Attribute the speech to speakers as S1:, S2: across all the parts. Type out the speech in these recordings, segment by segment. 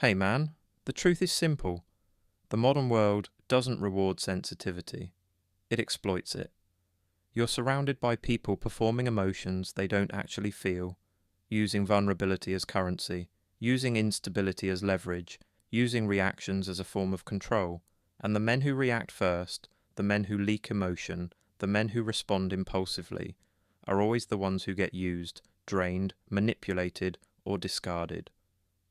S1: Hey man, the truth is simple. The modern world doesn't reward sensitivity. It exploits it. You're surrounded by people performing emotions they don't actually feel, using vulnerability as currency, using instability as leverage, using reactions as a form of control. And the men who react first, the men who leak emotion, the men who respond impulsively, are always the ones who get used, drained, manipulated, or discarded.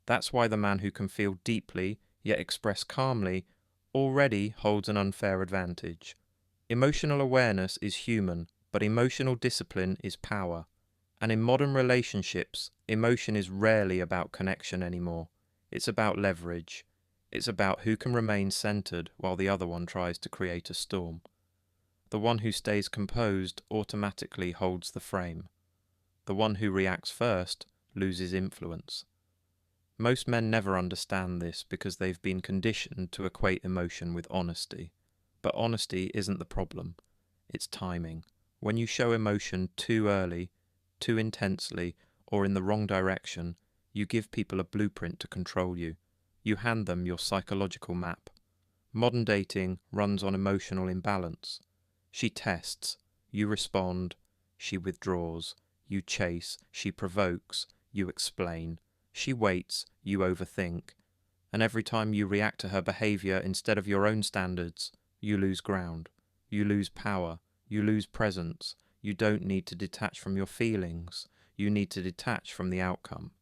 S1: That's why the man who can feel deeply, yet express calmly, already holds an unfair advantage. Emotional awareness is human, but emotional discipline is power. And in modern relationships, emotion is rarely about connection anymore. It's about leverage. It's about who can remain centered while the other one tries to create a storm. The one who stays composed automatically holds the frame. The one who reacts first loses influence. Most men never understand this because they've been conditioned to equate emotion with honesty. But honesty isn't the problem. It's timing. When you show emotion too early, too intensely, or in the wrong direction, you give people a blueprint to control you. You hand them your psychological map. Modern dating runs on emotional imbalance. She tests, you respond, she withdraws, you chase, she provokes, you explain. She waits, you overthink. And every time you react to her behavior instead of your own standards, you lose ground. You lose power. You lose presence. You don't need to detach from your feelings. You need to detach from the outcome.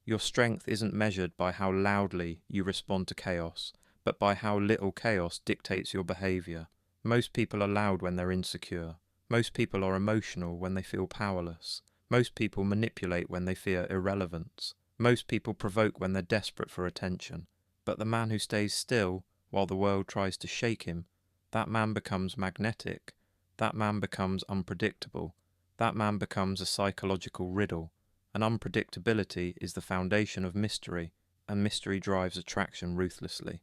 S1: Your strength isn't measured by how loudly you respond to chaos, but by how little chaos dictates your behavior. Most people are loud when they're insecure. Most people are emotional when they feel powerless. Most people manipulate when they fear irrelevance. Most people provoke when they're desperate for attention. But the man who stays still while the world tries to shake him, that man becomes magnetic. That man becomes unpredictable. That man becomes a psychological riddle. And unpredictability is the foundation of mystery, and mystery drives attraction ruthlessly.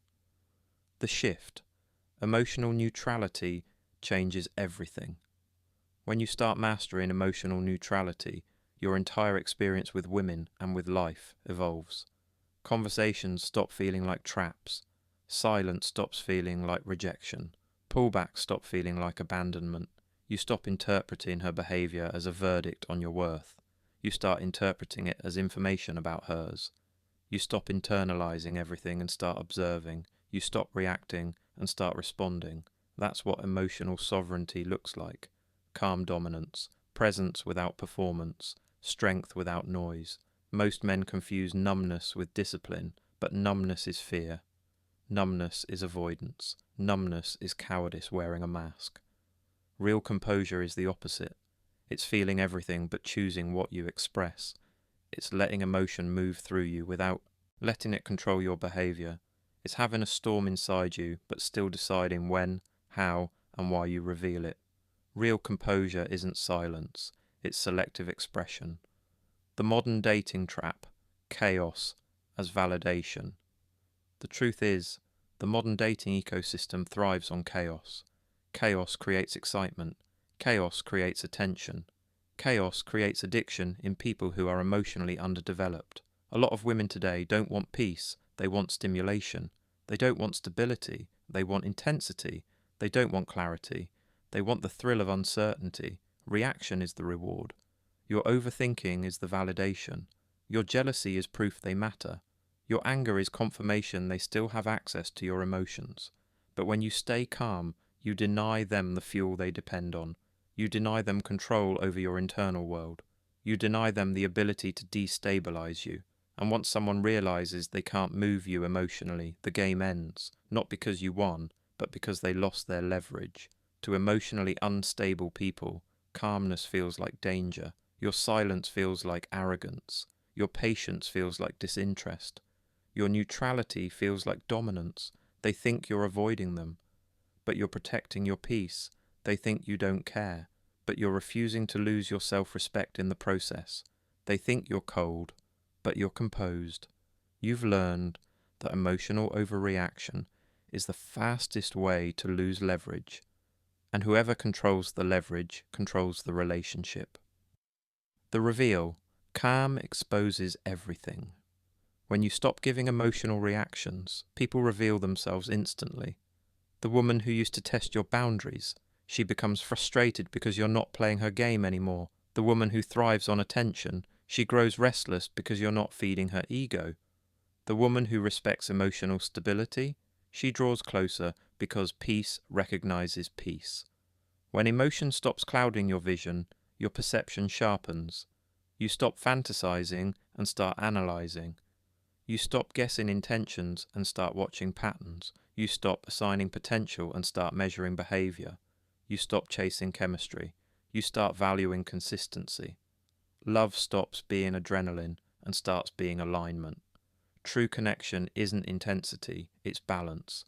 S1: The shift. Emotional neutrality changes everything. When you start mastering emotional neutrality, your entire experience with women and with life evolves. Conversations stop feeling like traps. Silence stops feeling like rejection. Pullback stop feeling like abandonment. You stop interpreting her behaviour as a verdict on your worth. You start interpreting it as information about hers. You stop internalising everything and start observing. You stop reacting and start responding. That's what emotional sovereignty looks like. Calm dominance, presence without performance, strength without noise. Most men confuse numbness with discipline, but numbness is fear. Numbness is avoidance. Numbness is cowardice wearing a mask. Real composure is the opposite. It's feeling everything but choosing what you express. It's letting emotion move through you without letting it control your behaviour. It's having a storm inside you but still deciding when, how, and why you reveal it. Real composure isn't silence, it's selective expression. The modern dating trap, chaos as validation. The truth is, the modern dating ecosystem thrives on chaos. Chaos creates excitement. Chaos creates attention. Chaos creates addiction in people who are emotionally underdeveloped. A lot of women today don't want peace, they want stimulation. They don't want stability, they want intensity. They don't want clarity. They want the thrill of uncertainty. Reaction is the reward. Your overthinking is the validation. Your jealousy is proof they matter. Your anger is confirmation they still have access to your emotions. But when you stay calm, you deny them the fuel they depend on. You deny them control over your internal world. You deny them the ability to destabilize you. And once someone realizes they can't move you emotionally, the game ends, not because you won, but because they lost their leverage. To emotionally unstable people, calmness feels like danger. Your silence feels like arrogance. Your patience feels like disinterest. Your neutrality feels like dominance. They think you're avoiding them, but you're protecting your peace. They think you don't care, but you're refusing to lose your self-respect in the process. They think you're cold, but you're composed. You've learned that emotional overreaction is the fastest way to lose leverage, and whoever controls the leverage controls the relationship. The reveal. Calm exposes everything. When you stop giving emotional reactions, people reveal themselves instantly. The woman who used to test your boundaries, she becomes frustrated because you're not playing her game anymore. The woman who thrives on attention, she grows restless because you're not feeding her ego. The woman who respects emotional stability, she draws closer because peace recognizes peace. When emotion stops clouding your vision, your perception sharpens. You stop fantasizing and start analyzing. You stop guessing intentions and start watching patterns. You stop assigning potential and start measuring behavior. You stop chasing chemistry. You start valuing consistency. Love stops being adrenaline and starts being alignment. True connection isn't intensity, it's balance.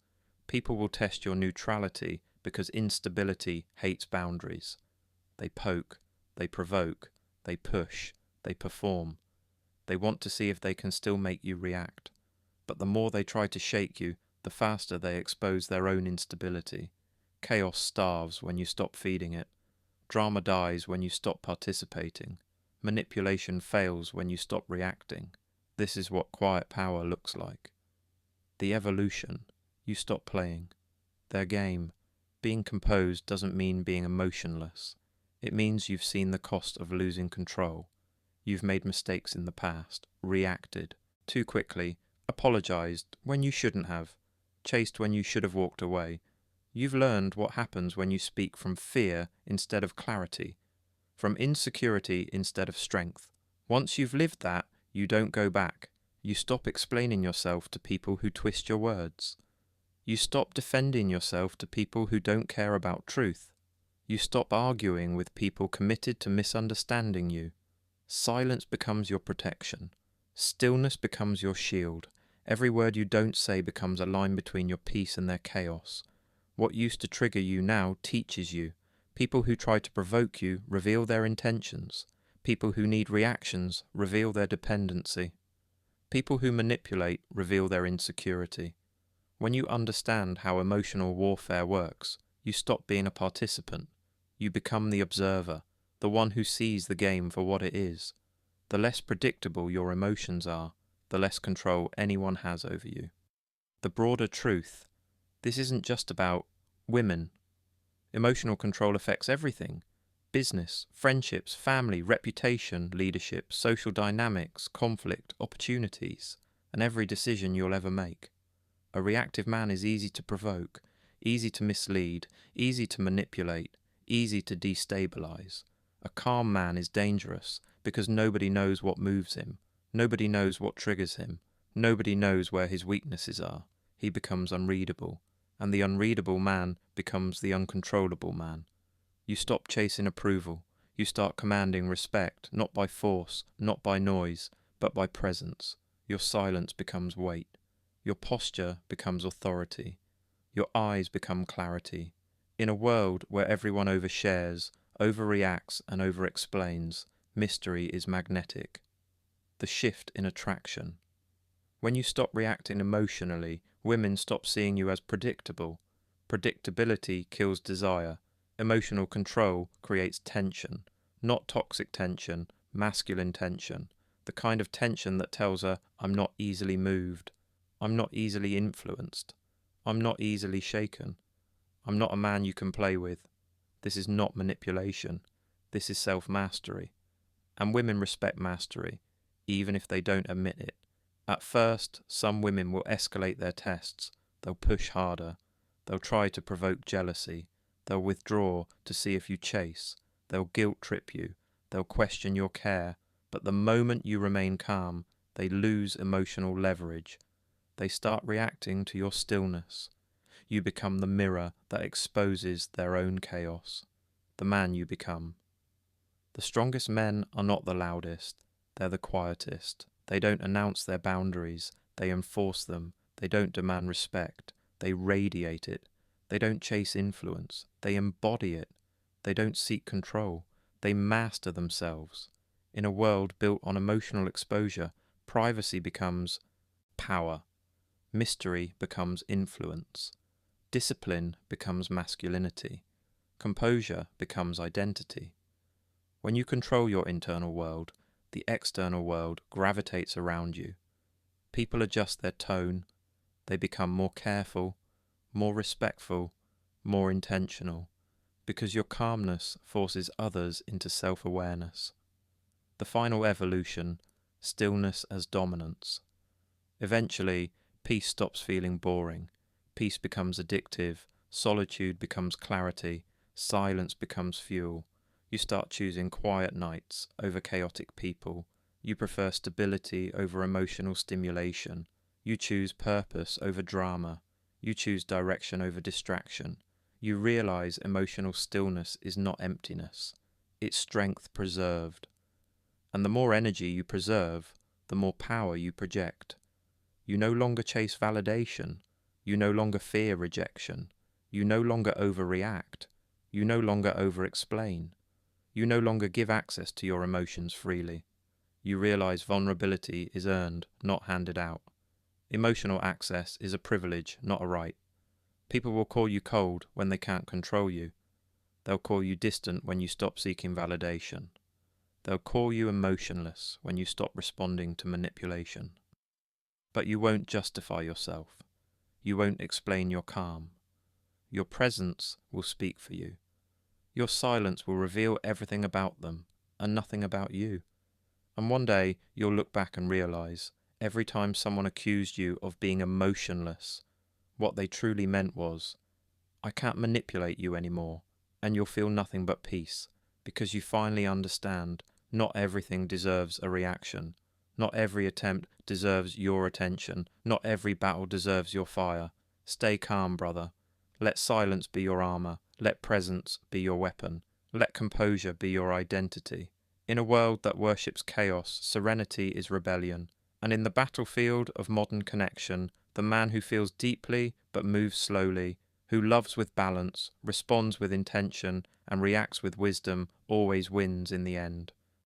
S1: People will test your neutrality because instability hates boundaries. They poke, they provoke, they push, they perform. They want to see if they can still make you react. But the more they try to shake you, the faster they expose their own instability. Chaos starves when you stop feeding it. Drama dies when you stop participating. Manipulation fails when you stop reacting. This is what quiet power looks like. The evolution. You stop playing. Their game. Being composed doesn't mean being emotionless. It means you've seen the cost of losing control. You've made mistakes in the past, reacted too quickly, apologized when you shouldn't have, chased when you should have walked away. You've learned what happens when you speak from fear instead of clarity, from insecurity instead of strength. Once you've lived that, you don't go back. You stop explaining yourself to people who twist your words. You stop defending yourself to people who don't care about truth. You stop arguing with people committed to misunderstanding you. Silence becomes your protection. Stillness becomes your shield. Every word you don't say becomes a line between your peace and their chaos. What used to trigger you now teaches you. People who try to provoke you reveal their intentions. People who need reactions reveal their dependency. People who manipulate reveal their insecurity. When you understand how emotional warfare works, you stop being a participant. You become the observer, the one who sees the game for what it is. The less predictable your emotions are, the less control anyone has over you. The broader truth. This isn't just about women. Emotional control affects everything. Business, friendships, family, reputation, leadership, social dynamics, conflict, opportunities, and every decision you'll ever make. A reactive man is easy to provoke, easy to mislead, easy to manipulate, easy to destabilize. A calm man is dangerous because nobody knows what moves him, nobody knows what triggers him, nobody knows where his weaknesses are. He becomes unreadable, and the unreadable man becomes the uncontrollable man. You stop chasing approval. You start commanding respect, not by force, not by noise, but by presence. Your silence becomes weight. Your posture becomes authority. Your eyes become clarity. In a world where everyone overshares, overreacts, and overexplains, mystery is magnetic. The shift in attraction. When you stop reacting emotionally, women stop seeing you as predictable. Predictability kills desire. Emotional control creates tension, not toxic tension, masculine tension, the kind of tension that tells her, I'm not easily moved, I'm not easily influenced, I'm not easily shaken, I'm not a man you can play with. This is not manipulation, this is self-mastery. And women respect mastery, even if they don't admit it. At first, some women will escalate their tests, they'll push harder, they'll try to provoke jealousy, they'll withdraw to see if you chase. They'll guilt-trip you. They'll question your care. But the moment you remain calm, they lose emotional leverage. They start reacting to your stillness. You become the mirror that exposes their own chaos. The man you become. The strongest men are not the loudest. They're the quietest. They don't announce their boundaries. They enforce them. They don't demand respect. They radiate it. They don't chase influence. They embody it. They don't seek control. They master themselves. In a world built on emotional exposure, privacy becomes power. Mystery becomes influence. Discipline becomes masculinity. Composure becomes identity. When you control your internal world, the external world gravitates around you. People adjust their tone, they become more careful, more respectful, more intentional, because your calmness forces others into self-awareness. The final evolution, stillness as dominance. Eventually, peace stops feeling boring, peace becomes addictive, solitude becomes clarity, silence becomes fuel. You start choosing quiet nights over chaotic people. You prefer stability over emotional stimulation. You choose purpose over drama. You choose direction over distraction. You realize emotional stillness is not emptiness. It's strength preserved. And the more energy you preserve, the more power you project. You no longer chase validation. You no longer fear rejection. You no longer overreact. You no longer overexplain. You no longer give access to your emotions freely. You realize vulnerability is earned, not handed out. Emotional access is a privilege, not a right. People will call you cold when they can't control you. They'll call you distant when you stop seeking validation. They'll call you emotionless when you stop responding to manipulation. But you won't justify yourself. You won't explain your calm. Your presence will speak for you. Your silence will reveal everything about them and nothing about you. And one day you'll look back and realize, every time someone accused you of being emotionless, what they truly meant was, I can't manipulate you anymore, and you'll feel nothing but peace, because you finally understand not everything deserves a reaction. Not every attempt deserves your attention. Not every battle deserves your fire. Stay calm, brother. Let silence be your armor. Let presence be your weapon. Let composure be your identity. In a world that worships chaos, serenity is rebellion. And in the battlefield of modern connection, the man who feels deeply but moves slowly, who loves with balance, responds with intention, and reacts with wisdom, always wins in the end.